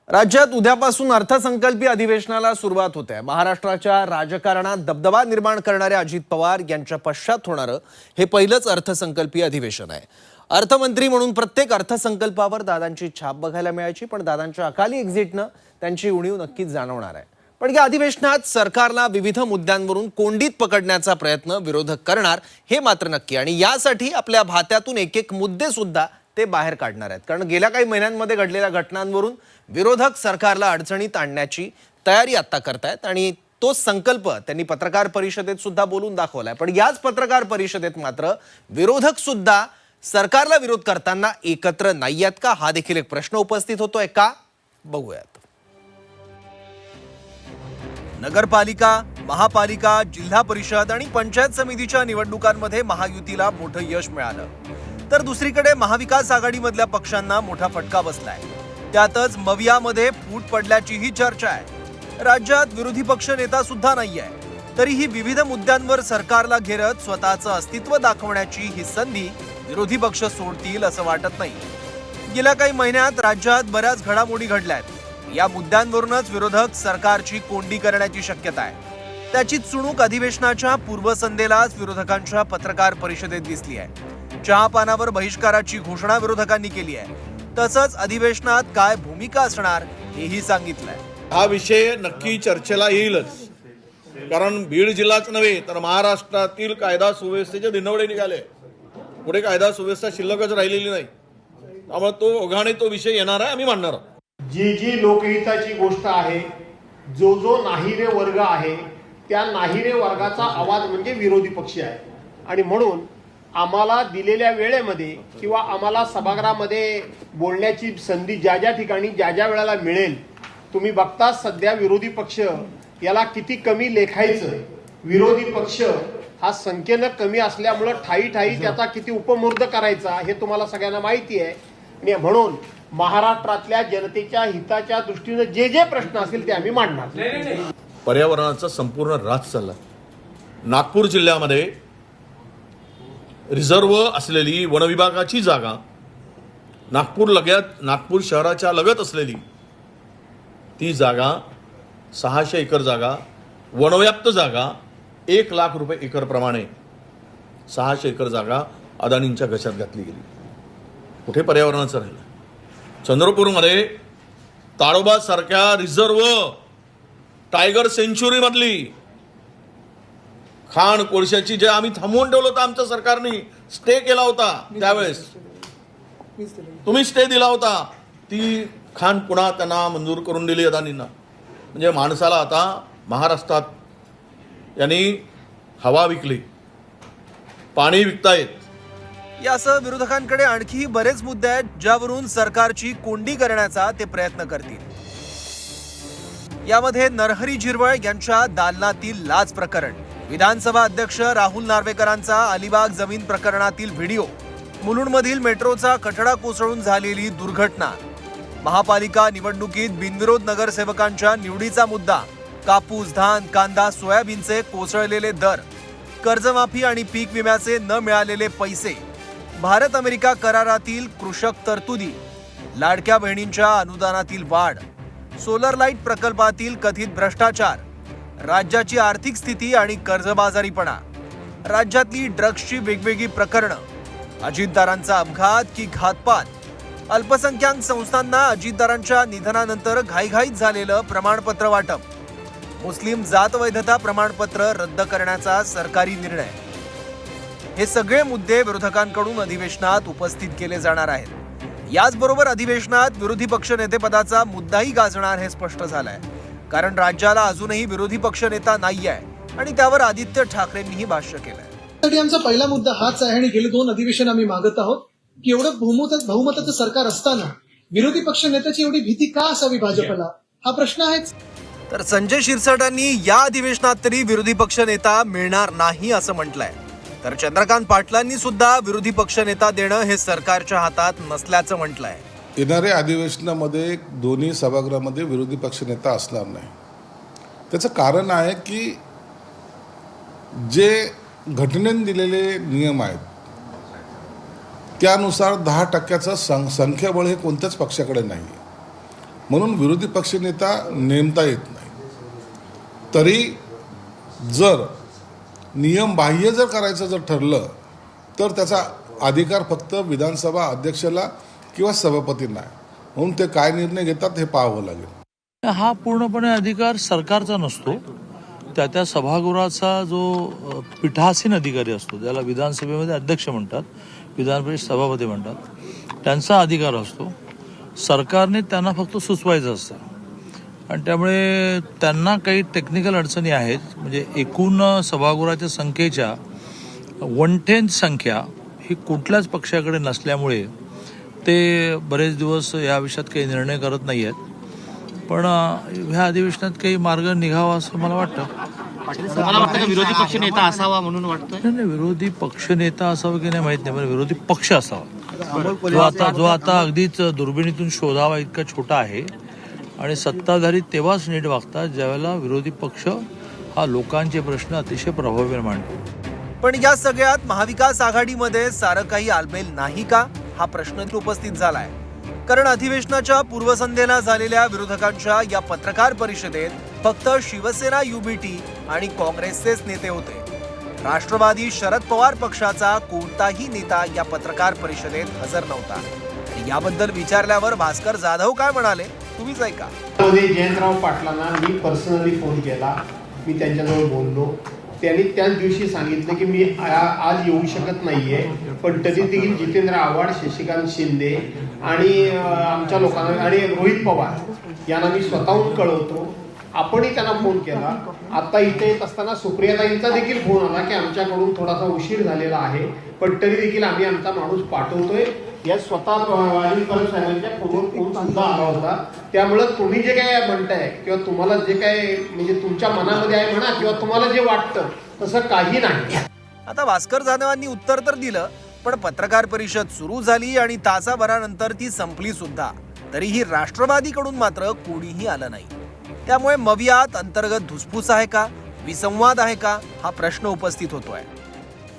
राज्यात उद्यापासून अर्थसंकल्पीय अधिवेशनाला सुरुवात होते आहे। महाराष्ट्राच्या राजकारणात दबदबा निर्माण करणारे अजित पवार यांच्या पश्चात होणारं हे पहिलंच अर्थसंकल्पीय अधिवेशन आहे। अर्थमंत्री म्हणून प्रत्येक अर्थसंकल्पावर दादांची छाप बघायला मिळायची, पण दादांच्या अकाली एक्झिटनं त्यांची उणीव नक्कीच जाणवणार आहे। पण या अधिवेशनात सरकारला विविध मुद्द्यांवरून कोंडीत पकडण्याचा प्रयत्न विरोधक करणार हे मात्र नक्की, आणि यासाठी आपल्या भात्यातून एक एक मुद्दे सुद्धा ते बाहेर काढणार आहेत। कारण गेल्या काही महिन्यांमध्ये घडलेल्या घटनांवरून विरोधक सरकारला अडचणीत आणण्याची तयारी आता करतायत, आणि तो संकल्प त्यांनी पत्रकार परिषदेत सुद्धा बोलून दाखवलाय। पण याच पत्रकार परिषदेत मात्र विरोधक सुद्धा सरकारला विरोध करताना एकत्र नाही आहेत का, हा देखील एक प्रश्न उपस्थित होतोय का, बघूयात। नगरपालिका, महापालिका, जिल्हा परिषद आणि पंचायत समितीच्या निवडणुकांमध्ये महायुतीला मोठं यश मिळालं, तर दुसरीकडे महाविकास आघाडीमधल्या पक्षांना मोठा फटका बसलाय। त्यातच मवियामध्ये फूट पडल्याचीही चर्चा आहे। राज्यात विरोधी पक्ष नेता सुद्धा नाहीये, तरीही विविध मुद्द्यांवर सरकारला घेरत स्वतःचं अस्तित्व दाखवण्याची ही संधी विरोधी पक्ष सोडतील असं वाटत नाही। गेल्या काही महिन्यात राज्यात बऱ्याच घडामोडी घडल्यात। या मुद्द्यांवरूनच विरोधक सरकारची कोंडी करण्याची शक्यता आहे। त्याची चुणूक अधिवेशनाच्या पूर्वसंध्येलाच विरोधकांच्या पत्रकार परिषदेत दिसली आहे। चहापानावर बहिष्काराची घोषणा विरोधकांनी केली आहे। तसंच अधिवेशनात काय भूमिका असणार हेही सांगितलंय। हा विषय नक्की चर्चेला येईलच, कारण बीड जिल्हाच नव्हे तर महाराष्ट्रातील कायदा सुव्यवस्थेचे दिनवडे निघाले। पुढे कायदा सुव्यवस्था शिल्लकच राहिलेली नाही, त्यामुळे तो ओघाने तो विषय येणार आहे, आम्ही मांडणार आहोत। जी लोकहिताची गोष्ट आहे, जो नाहिरे वर्ग आहे, त्या नाहिरे वर्गाचा आवाज म्हणजे विरोधी पक्ष आहे। आणि म्हणून आम्हाला दिलेल्या वेळेमध्ये किंवा आम्हाला सभागृहामध्ये बोलण्याची संधी ज्या ठिकाणी ज्या वेळेला मिळेल, तुम्ही बघता सध्या विरोधी पक्ष याला किती कमी लेखायचं। विरोधी पक्ष हा संख्येनं कमी असल्यामुळे ठाई त्याचा किती उपमुर्द करायचा हे तुम्हाला सगळ्यांना माहिती आहे। आणि म्हणून महाराष्ट्रातल्या जनतेच्या हिताच्या दृष्टीने जे प्रश्न असतील ते आम्ही मांडणार। पर्यावरणाचा संपूर्ण ऱ्हास चालला। नागपूर जिल्ह्यामध्ये रिझर्व असलेली वनविभागाची जागा, नागपूर शहराच्या लगत असलेली ती जागा 600 एकर जागा, वनव्याप्त जागा 1 लाख रुपये एकर प्रमाणे 600 एकर जागा अदानींच्या घशात घातली गेली। कुठे पर्यावरणाचं राहिलं? चंद्रपूरमध्ये ताडोबा सारख्या रिझर्व टायगर सेंच्युरी मधली खाण कोळशाची जे आम्ही थांबवून ठेवलं होतं, आमच्या सरकारने स्टे केला होता, त्यावेळेस तुम्ही स्टे दिला होता, ती खाण पुन्हा त्यांना मंजूर करून दिली अदानींना। म्हणजे माणसाला आता महाराष्ट्रात यांनी हवा विकली, पाणी विकतायत। यासह विरोधकांकडे आणखी बरेच मुद्दे आहेत ज्यावरून सरकारची कोंडी करण्याचा ते प्रयत्न करतील। यामध्ये नरहरी झिरवळ यांच्या दालनातील लाच प्रकरण, विधानसभा अध्यक्ष राहुल नार्वेकरांचा अलिबाग जमीन प्रकरणातील व्हिडिओ, मुलुंडमधील मेट्रोचा कठडा कोसळून झालेली दुर्घटना, महापालिका निवडणुकीत बिनविरोध नगरसेवकांच्या निवडीचा मुद्दा, कापूस, धान, कांदा, सोयाबीनचे कोसळलेले दर, कर्जमाफी आणि पीक विम्याचे न मिळालेले पैसे, भारत अमेरिका करारातील कृषक तरतुदी, लाडक्या बहिणींच्या अनुदानातील वाढ, सोलर लाईट प्रकल्पातील कथित भ्रष्टाचार, राज्याची आर्थिक स्थिती आणि कर्जबाजारीपणा, राज्यातली ड्रग्सची वेगवेगळी प्रकरणं, अजितदारांचा अपघात की घातपात, अल्पसंख्याक संस्थांना अजितदारांच्या निधनानंतर घाईघाईत झालेलं प्रमाणपत्र वाटप, मुस्लिम जात वैधता प्रमाणपत्र रद्द करण्याचा सरकारी निर्णय, हे सगळे मुद्दे विरोधकांकडून अधिवेशनात उपस्थित केले जाणार आहेत। याचबरोबर अधिवेशनात विरोधी पक्षनेतेपदाचा मुद्दाही गाजणार हे स्पष्ट झालंय, कारण राज्याला अजूनही विरोधी पक्ष नेता नाहीये आणि त्यावर आदित्य ठाकरेंनीही भाष्य केलंय। आमचा पहिला मुद्दा हाच आहे आणि गेले 2 अधिवेशन आम्ही मागत आहोत की एवढं बहुमताचं सरकार असताना विरोधी पक्ष नेत्याची एवढी भीती का असावी भाजपला, हा प्रश्न आहेच। तर संजय शिरसाटांनी या अधिवेशनात तरी विरोधी पक्ष नेता मिळणार नाही असं म्हटलंय, तर चंद्रकांत पाटलांनी सुद्धा विरोधी पक्ष नेता देणं हे सरकारच्या हातात नसल्याचं म्हटलंय। येणाऱ्या अधिवेशनामध्ये दोन्ही सभागृहामध्ये विरोधी पक्षनेता असणार नाही। त्याचं कारण आहे की जे घटनेने दिलेले नियम आहेत त्यानुसार 10% संख्याबळ हे कोणत्याच पक्षाकडे नाही। म्हणून विरोधी पक्षनेता नेमता येत नाही. तरी जर नियमबाह्य जर करायचं जर ठरलं तर त्याचा अधिकार फक्त विधानसभा अध्यक्षाला किंवा सभापतींना आहे. म्हणून ते काय निर्णय घेतात हे पाहावं लागेल. हा पूर्णपणे अधिकार सरकारचा नसतो. त्या सभागृहाचा जो पीठासीन अधिकारी असतो, ज्याला विधानसभेमध्ये अध्यक्ष म्हणतात, विधान परिषद सभापती म्हणतात, त्यांचा अधिकार असतो. सरकारने त्यांना फक्त सुचवायचं असतं आणि त्यामुळे त्यांना काही टेक्निकल अडचणी आहेत. म्हणजे एकूण सभागृहाच्या संख्येच्या 1/10 संख्या ही कुठल्याच पक्षाकडे नसल्यामुळे ते बरेच दिवस या विषयात काही निर्णय करत नाही आहेत. पण ह्या अधिवेशनात काही मार्ग निघावा असं मला वाटतं. मला वाटतं का विरोधी पक्ष नेता असावा म्हणून वाटतं? नाही, विरोधी पक्ष नेता असावा की नाही माहित नाही, पण विरोधी पक्ष असावा जो आता अगदीच दुर्बिणीतून शोधावा इतका छोटा आहे. आणि सत्ताधारी तेव्हाच नीट वागतात ज्यावेळेला विरोधी पक्ष हा लोकांचे प्रश्न अतिशय प्रभावीपणे मांडतो. पण या सगळ्यात महाविकास आघाडीमध्ये सारं काही आलबेल नाही का, हा प्रश्न उपस्थित झालाय. कारण अधिवेशनाच्या पूर्वसंध्येला झालेल्या विरोधकांच्या या पत्रकार परिषदेत फक्त शिवसेना, युबीटी आणि काँग्रेसचेच नेते होते. राष्ट्रवादी शरद पवार पक्षाचा कोणताही नेता या पत्रकार परिषदेत हजर नव्हता. आणि याबद्दल विचारल्यावर भास्कर जाधव काय म्हणाले, तुम्हीच ऐका. जयंतराव पाटलांना मी पर्सनली फोन केला, मी त्यांच्याजवळ बोललो. त्यांनी त्याच दिवशी सांगितलं की मी आज येऊ शकत नाहीये, पण तरी देखील जितेंद्र आव्हाड, शशिकांत शिंदे आणि आमच्या लोकांना आणि रोहित पवार यांना मी स्वतःहून कळवतो. आपणही त्यांना फोन केला. आता इथे येत असताना सुप्रियाताईंचा देखील फोन आला की आमच्याकडून थोडासा उशीर झालेला आहे, पण तरी देखील आम्ही आमचा माणूस पाठवतोय. या स्वतः अनिल परब साहेबांच्या फोनवर फोन सुद्धा आला होता. त्यामुळं तुम्ही जे काय म्हणताय किंवा तुम्हाला जे काय म्हणजे तुमच्या मनामध्ये आहे म्हणा किंवा तुम्हाला जे वाटतं तसं काही नाही. आता भास्कर जाधवांनी उत्तर तर दिलं, पण पत्रकार परिषद सुरू झाली आणि तासाभरानंतर ती संपली सुद्धा. तरीही राष्ट्रवादीकडून मात्र कोणीही आलं नाही. त्यामुळे मवियात अंतर्गत धुसफूस आहे का, विसंवाद आहे का, हा प्रश्न उपस्थित होतोय.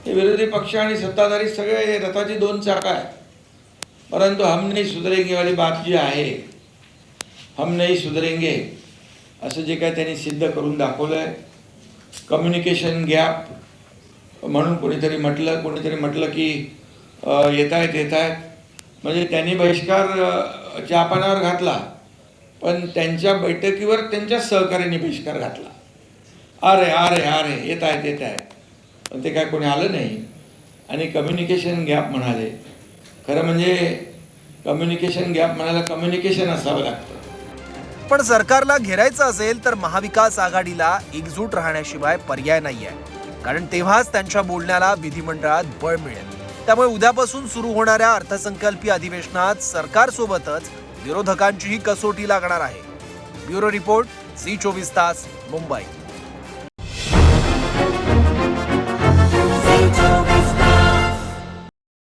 विरोधी पक्ष आणि सत्ताधारी सगळे रथाची दोन चाकं आहे. परंतु हम नहीं सुधरेंगे वाली बात जी आहे, हम नहीं सुधरेंगे असं जे काय त्यांनी सिद्ध करून दाखवलं आहे. कम्युनिकेशन गॅप म्हणून कोणीतरी म्हटलं की येत आहेत म्हणजे त्यांनी बहिष्कार चहापानावर घातला, पण त्यांच्या बैठकीवर त्यांच्या सहकार्याने बहिष्कार घातला. अरे येत आहेत पण ते काय कोणी आलं नाही. आणि कम्युनिकेशन गॅप म्हणाले. खरं म्हणजे कम्युनिकेशन गॅप म्हणायला कम्युनिकेशन असावं लागतं. पण सरकारला घेरायचं असेल तर महाविकास आघाडीला एकजूट राहण्याशिवाय पर्याय नाहीये. कारण तेव्हाच त्यांच्या बोलण्याला विधिमंडळात बळ मिळेल. त्यामुळे उद्यापासून सुरू होणाऱ्या अर्थसंकल्पीय अधिवेशनात सरकारसोबतच विरोधकांचीही कसोटी लागणार आहे. ब्युरो रिपोर्ट, झी 24 तास, मुंबई.